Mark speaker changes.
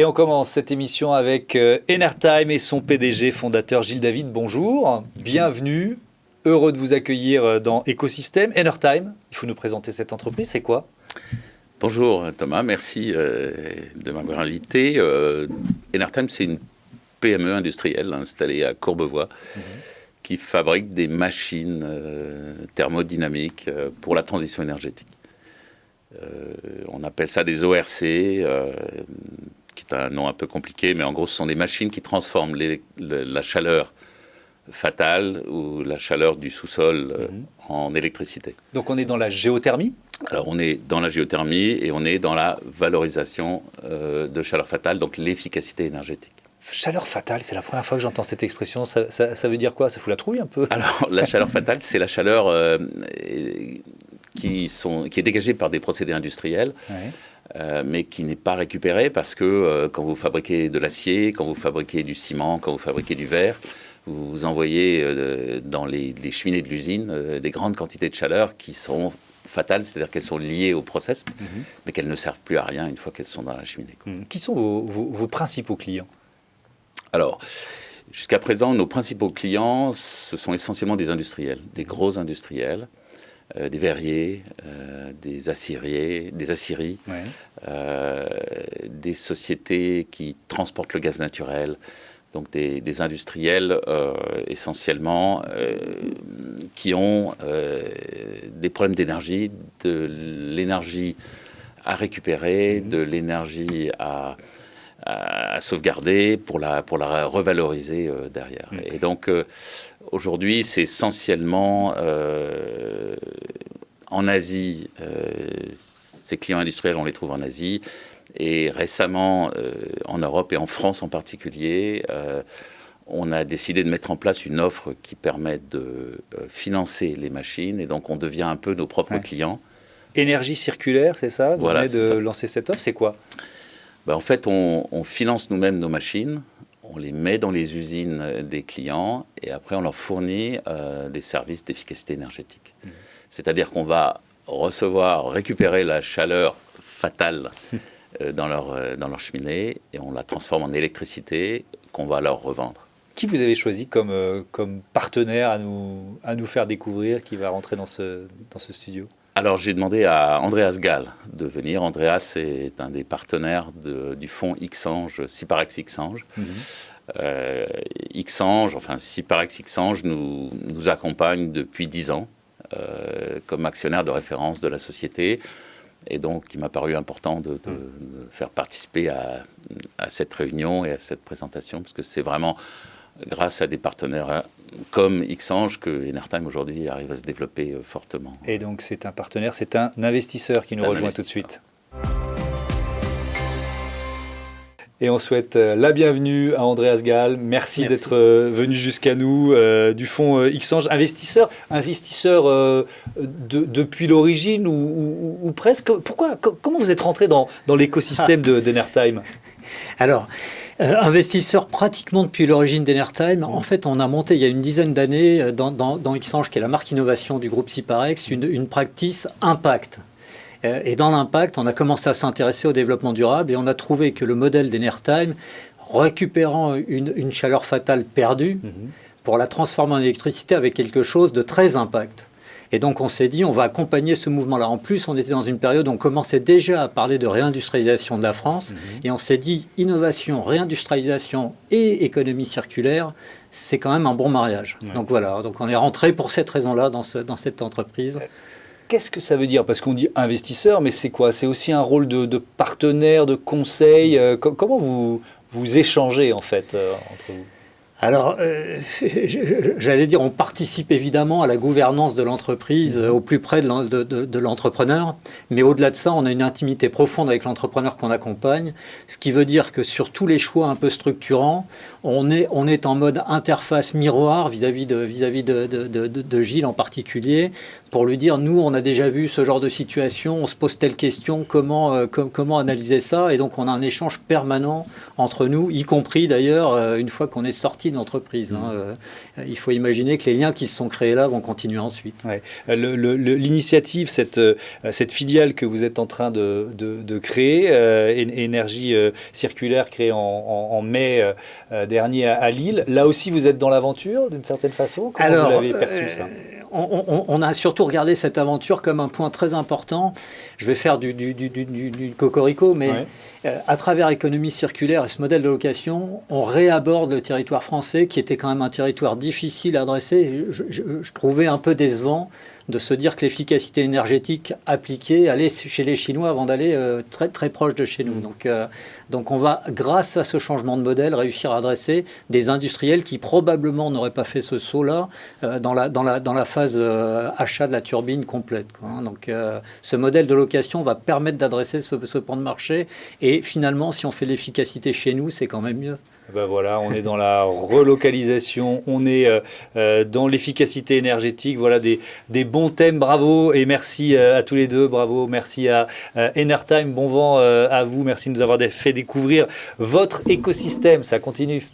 Speaker 1: Et on commence cette émission avec Enertime et son PDG, fondateur Gilles David. Bonjour, bienvenue, heureux de vous accueillir dans Écosystème. Enertime, il faut nous présenter cette entreprise, c'est quoi ?
Speaker 2: Bonjour Thomas, merci de m'avoir invité. Enertime, c'est une PME industrielle installée à Courbevoie qui fabrique des machines thermodynamiques pour la transition énergétique. On appelle ça des ORC, qui est un nom un peu compliqué, mais en gros, ce sont des machines qui transforment la chaleur fatale ou la chaleur du sous-sol en électricité.
Speaker 1: Donc on est dans la géothermie ?
Speaker 2: Alors on est dans la géothermie et on est dans la valorisation de chaleur fatale, donc l'efficacité énergétique.
Speaker 1: Chaleur fatale, c'est la première fois que j'entends cette expression. Ça veut dire quoi ? Ça fout la trouille un peu ?
Speaker 2: Alors la chaleur fatale, c'est la chaleur qui est dégagée par des procédés industriels, mais qui n'est pas récupérée parce que quand vous fabriquez de l'acier, quand vous fabriquez du ciment, quand vous fabriquez du verre, vous envoyez dans les cheminées de l'usine des grandes quantités de chaleur qui sont fatales, c'est-à-dire qu'elles sont liées au process, mais qu'elles ne servent plus à rien une fois qu'elles sont dans la cheminée.
Speaker 1: Qui sont vos principaux clients ?
Speaker 2: Alors, jusqu'à présent, nos principaux clients, ce sont essentiellement des industriels, des gros industriels, des verriers, des aciéries, des sociétés qui transportent le gaz naturel, donc des industriels essentiellement qui ont des problèmes d'énergie, de l'énergie à récupérer, de l'énergie à sauvegarder pour la revaloriser derrière. Et donc aujourd'hui, c'est essentiellement en Asie. Ces clients industriels, on les trouve en Asie. Et récemment, en Europe et en France en particulier, on a décidé de mettre en place une offre qui permet de financer les machines. Et donc, on devient un peu nos propres clients.
Speaker 1: Énergie circulaire, c'est ça ? Vous venez de lancer cette offre, c'est quoi ?
Speaker 2: En fait, on finance nous-mêmes nos machines. On les met dans les usines des clients. Et après, on leur fournit des services d'efficacité énergétique. C'est-à-dire qu'on va récupérer la chaleur fatale dans leur cheminée et on la transforme en électricité qu'on va leur revendre.
Speaker 1: Qui vous avez choisi comme partenaire à nous faire découvrir, qui va rentrer dans ce studio ?
Speaker 2: Alors j'ai demandé à Andreas Gall de venir. Andreas est un des partenaires du fonds Xange, Syparex Xange. Xange, enfin Syparex Xange nous accompagne depuis 10 ans comme actionnaire de référence de la société. Et donc, il m'a paru important de faire participer à cette réunion et à cette présentation, parce que c'est vraiment grâce à des partenaires comme Xange que Enertime aujourd'hui arrive à se développer fortement.
Speaker 1: Et donc, c'est un partenaire, c'est un investisseur qui nous rejoint tout de suite. Et on souhaite la bienvenue à Andreas Gall. Merci. D'être venu jusqu'à nous du fonds Xange. Investisseur depuis l'origine ou presque. Comment vous êtes rentré dans l'écosystème d'Enertime ?
Speaker 3: Alors, investisseur pratiquement depuis l'origine d'Enertime. En fait, on a monté il y a une dizaine d'années dans Xange, qui est la marque innovation du groupe Syparex, une practice impact. Et dans l'impact, on a commencé à s'intéresser au développement durable et on a trouvé que le modèle d'Enertime, récupérant une chaleur fatale perdue, pour la transformer en électricité, avec quelque chose de très impact. Et donc on s'est dit, on va accompagner ce mouvement-là. En plus, on était dans une période où on commençait déjà à parler de réindustrialisation de la France. Et on s'est dit, innovation, réindustrialisation et économie circulaire, c'est quand même un bon mariage. Donc voilà, donc on est rentré pour cette raison-là dans cette entreprise.
Speaker 1: Qu'est-ce que ça veut dire ? Parce qu'on dit investisseur, mais c'est quoi ? C'est aussi un rôle de partenaire, de conseil. Comment vous échangez en fait entre vous ?
Speaker 3: Alors, j'allais dire, on participe évidemment à la gouvernance de l'entreprise au plus près de l'entrepreneur, mais au-delà de ça, on a une intimité profonde avec l'entrepreneur qu'on accompagne, ce qui veut dire que sur tous les choix un peu structurants, on est en mode interface miroir vis-à-vis de Gilles en particulier, pour lui dire, nous, on a déjà vu ce genre de situation, on se pose telle question, comment analyser ça? Et donc, on a un échange permanent entre nous, y compris d'ailleurs une fois qu'on est sorti de l'entreprise. Il faut imaginer que les liens qui se sont créés là vont continuer ensuite.
Speaker 1: Ouais. L'initiative, cette filiale que vous êtes en train de créer, Énergie Circulaire, créée en mai dernier à Lille, là aussi vous êtes dans l'aventure d'une certaine façon. Comment vous l'avez perçu ça?
Speaker 3: On a surtout regardé cette aventure comme un point très important. Je vais faire du cocorico, mais à travers économie circulaire et ce modèle de location, on réaborde le territoire français qui était quand même un territoire difficile à adresser. Je trouvais un peu décevant de se dire que l'efficacité énergétique appliquée allait chez les Chinois avant d'aller très, très proche de chez nous. Donc on va, grâce à ce changement de modèle, réussir à adresser des industriels qui probablement n'auraient pas fait ce saut-là dans la phase achat de la turbine complète. Donc ce modèle de location va permettre d'adresser ce pan de marché. Et finalement, si on fait l'efficacité chez nous, c'est quand même mieux.
Speaker 1: Ben voilà, on est dans la relocalisation, on est dans l'efficacité énergétique. Voilà des bons thèmes, bravo et merci à tous les deux, bravo, merci à Enertime, bon vent à vous, merci de nous avoir fait découvrir votre écosystème, ça continue.